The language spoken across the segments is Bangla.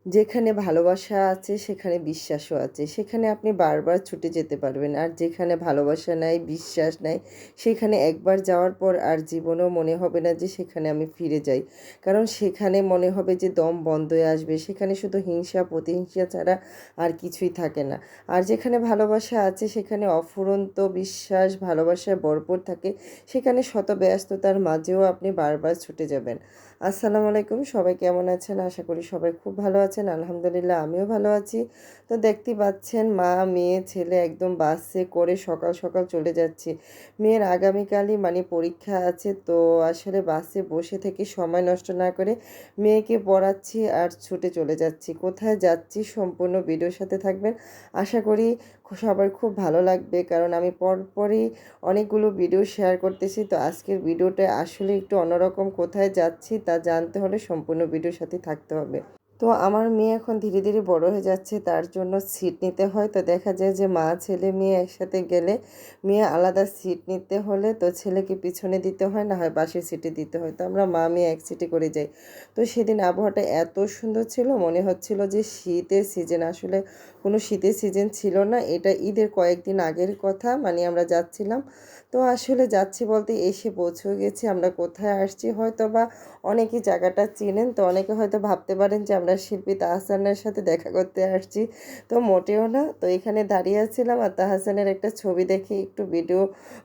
যেখানে ভালোবাসা আছে সেখানে বিশ্বাসও আছে, সেখানে আপনি বারবার ছুটে যেতে পারবেন। আর যেখানে ভালোবাসা নাই, বিশ্বাস নাই, সেখানে একবার যাওয়ার পর আর জীবনেও মনে হবে না যে সেখানে আমি ফিরে যাই। কারণ সেখানে মনে হবে যে দম বন্ধ হয়ে আসবে, সেখানে শুধু হিংসা প্রতিহিংসা ছাড়া আর কিছুই থাকে না। আর যেখানে ভালোবাসা আছে সেখানে অফুরন্ত বিশ্বাস ভালোবাসায় ভরপুর থাকে, সেখানে শত ব্যস্ততার মাঝেও আপনি বারবার ছুটে যাবেন। আসসালামু আলাইকুম, সবাই কেমন আছেন? আশা করি সবাই খুব ভালো আছেন। আলহামদুলিল্লাহ আমিও ভালো আছি। তো দেখতেই পাচ্ছেন মা মেয়ে ছেলে একদম বাসে করে সকাল সকাল চলে যাচ্ছি। মেয়ের আগামীকালই পরীক্ষা আছে, তো আসলে বাসে বসে থেকে সময় নষ্ট না করে মেয়েকে পড়াচ্ছি আর ছুটে চলে যাচ্ছি। কোথায় যাচ্ছি সম্পূর্ণ ভিডিওর সাথে থাকবেন। আশা করি সবার খুব ভালো লাগবে, কারণ আমি পরপরই অনেকগুলো ভিডিও শেয়ার করতেছি। তো আজকের ভিডিওটা আসলে একটু অন্যরকম, কোথায় যাচ্ছি তা জানতে হলে সম্পূর্ণ ভিডিওর সাথে থাকতে হবে। তো আমার মেয়ে এখন ধীরে ধীরে বড় হয়ে যাচ্ছে, তার জন্য সিট নিতে হয়। তো দেখা যায় যে মা ছেলে মেয়ে একসাথে গেলে মেয়ে আলাদা সিট নিতে হলে তো ছেলেকে পিছনে দিতে হয়, না হয় পাশের সিটে দিতে হয়। তো আমরা মা মেয়ে এক সিটে করে যাই। তো সেদিন আবহাওয়াটা এত সুন্দর ছিল, মনে হচ্ছিল যে শীতের সিজন। আসলে কোনো শীতের সিজন ছিল না, এটা ঈদের কয়েকদিন আগের কথা। আমরা যাচ্ছিলাম, তো আসলে যাচ্ছি বলতে এসে পৌঁছেও গেছি। আমরা কোথায় আসছি হয়তো বা অনেকেই জায়গাটা চেনেন, তো অনেকে হয়তো ভাবতে পারেন যে আমরা শিল্পী তাহসানের সাথে দেখা করতে আসছি। তো মোটেও না। তো এখানে দাঁড়িয়ে আছিলাম আর তাহসানের একটা ছবি দেখে একটু ভিডিও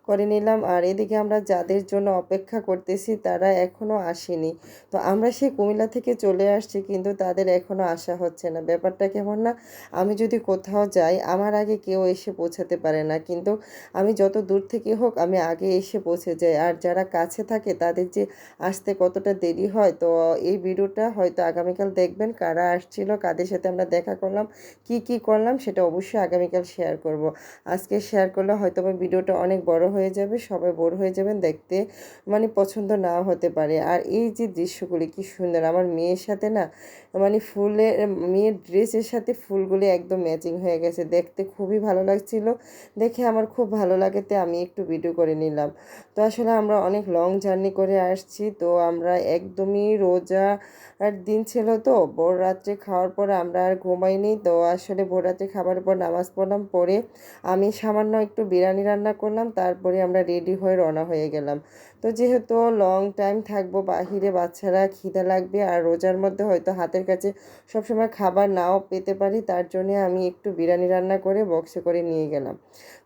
করে নিলাম। আর এদিকে আমরা যাদের জন্য অপেক্ষা করতেছি তারা এখনও আসেনি। তো আমরা সেই কুমিল্লা থেকে চলে আসছি, কিন্তু তাদের এখনও আসা হচ্ছে না। ব্যাপারটা কেমন না, আমি যদি কোথাও যাই আমার আগে কেউ এসে পৌঁছাতে পারে না, কিন্তু আমি যত দূর থেকে হোক আমি আগে এসে পৌঁছে যাই। আর যারা কাছে থাকে তাদের যে আসতে কতটা দেরি হয়। তো এই ভিডিওটা হয়তো আগামীকাল দেখবেন, কারা আসছিল, কাদের সাথে আমরা দেখা করলাম, কি কি করলাম, সেটা অবশ্যই আগামীকাল শেয়ার করব। আজকে শেয়ার করলে হয়তো বা ভিডিওটা অনেক বড় হয়ে যাবে, সবাই বোর হয়ে যাবেন, দেখতে পছন্দ নাও হতে পারে। আর এই যে দৃশ্যগুলি কি সুন্দর, আমার মেয়ের সাথে না ফুলের মেয়ের ড্রেসের সাথে ফুলগুলি একদম ম্যাচিং হয়ে গেছে, দেখতে খুবই ভালো লাগছিল। দেখে আমার খুব ভালো লাগেতে আমি একটু ভিডিও করে নিলাম। তো আসলে আমরা অনেক লং জার্নি করে আসছি, তো আমরা একদমই রোজা আর দিন ছিল, তো ভোর রাত্রে খাওয়ার পর আমরা আর ঘুমাইনি। তো আসলে ভোর রাত্রে খাবার পর নামাজ পড়লাম, পরে আমি সামান্য একটু বিরিয়ানি রান্না করলাম, তারপরে আমরা রেডি হয়ে রওনা হয়ে গেলাম। তো যেহেতু লং টাইম থাকবো বাহিরে, বাচ্চারা খিদে লাগবে, আর রোজার মধ্যে হয়তো হাতের কাছে সবসময় খাবার নাও পেতে পারি, তার জন্যে আমি একটু বিরিয়ানি রান্না করে বক্সে করে নিয়ে গেলাম।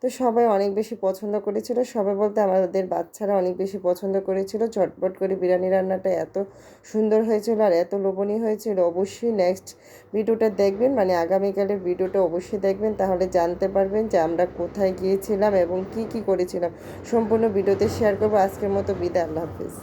তো সবাই অনেক বেশি পছন্দ করেছিল, সবাই বলতে আমাদের বাচ্চারা অনেক বেশি পছন্দ করেছিল। ঝটপট করে বিরিয়ানি রান্নাটা এত সুন্দর হয়েছিল আর এত লোভনীয় হয়েছিল। অবশ্যই নেক্সট ভিডিওটা দেখবেন, আগামীকালের ভিডিওটা অবশ্যই দেখবেন, তাহলে জানতে পারবেন যে আমরা কোথায় গিয়েছিলাম এবং কি কি করেছিলাম। সম্পূর্ণ ভিডিওতে শেয়ার করবো। আজকের মতো বিদায়, আল্লাহ হাফিজ।